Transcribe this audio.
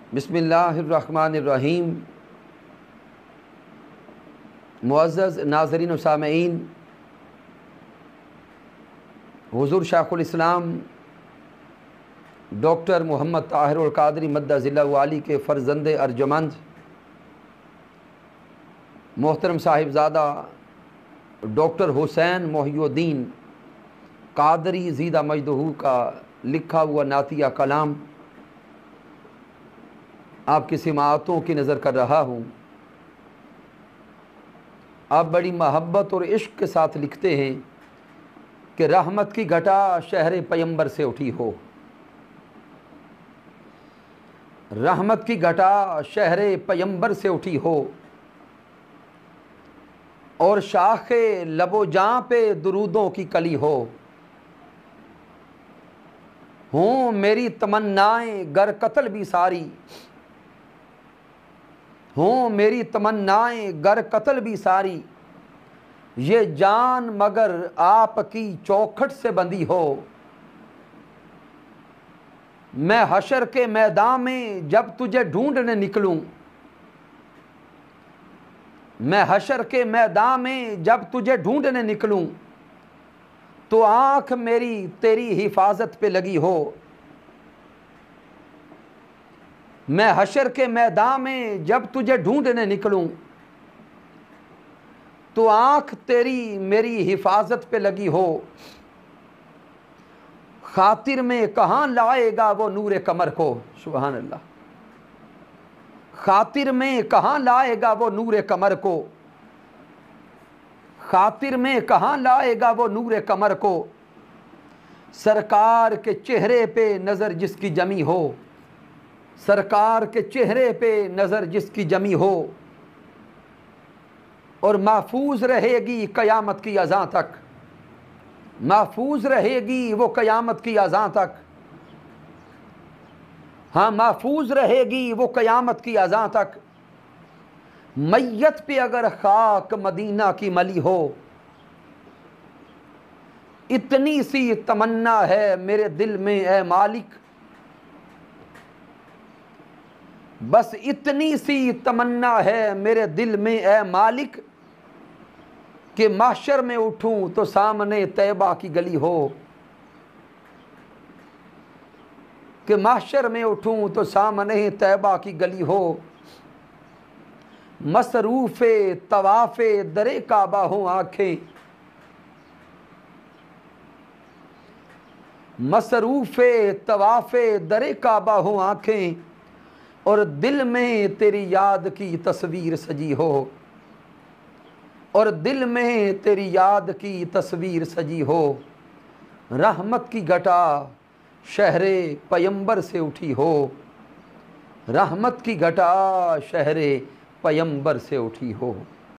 बिस्मिल्लाहिर्रहमानिर्रहीम। मुअज़्ज़ज़ नाज़रीन व सामईन, हुज़ूर शेखुल इस्लाम डॉक्टर मोहम्मद ताहिरुल क़ादरी मद्दज़िल्ला वाली के फ़र्ज़ंद अर्जुमंद मोहतरम साहिबज़ादा डॉक्टर हुसैन मोहिउद्दीन क़ादरी ज़ीदा मजदहू का लिखा हुआ नातिया कलाम आपकी सिमाअतों की नज़र कर रहा हूँ। आप बड़ी मोहब्बत और इश्क के साथ लिखते हैं कि रहमत की घटा शहर पैगंबर से उठी हो। रहमत की घटा शहर पैगंबर से उठी हो और शाखे लबो जां पे दुरूदों की कली हो। हूँ मेरी तमन्नाएं गर कत्ल भी सारी, हूँ मेरी तमन्नाएं गर कत्ल भी सारी, ये जान मगर आपकी चौखट से बंधी हो। मैं हशर के मैदान में जब तुझे ढूंढने निकलूं, मैं हशर के मैदान में जब तुझे ढूंढने निकलूं, तो आंख मेरी तेरी हिफाजत पे लगी हो। मैं हशर के मैदान में जब तुझे ढूंढने निकलूं, तो आंख तेरी मेरी हिफाजत पे लगी हो। खातिर में कहाँ लाएगा वो नूरे कमर को, सुभान अल्लाह। खातिर में कहाँ लाएगा वो नूरे कमर को, खातिर में कहाँ लाएगा वो नूरे कमर को। सरकार के चेहरे पे नज़र जिसकी जमी हो, सरकार के चेहरे पे नज़र जिसकी जमी हो, और महफूज रहेगी क़यामत की अज़ां तक, महफूज रहेगी वो क़यामत की अज़ां तक। हाँ, महफूज रहेगी वो क़यामत की अज़ां तक। मैयत पे अगर खाक मदीना की मली हो, इतनी सी तमन्ना है मेरे दिल में ए मालिक, बस इतनी सी तमन्ना है मेरे दिल में ए मालिक, कि महशर में उठूं तो सामने तैबा की गली हो। कि महशर में उठूं तो सामने तैबा की गली हो। मसरूफ़े तवाफ़े दरे काबा हो आँखें, मसरूफ़े तवाफ़े दरे काबा हो आँखें, और दिल में तेरी याद की तस्वीर सजी हो, और दिल में तेरी याद की तस्वीर सजी हो। रहमत की घटा शहरे पैगंबर से उठी हो, रहमत की घटा शहरे पैगंबर से उठी हो।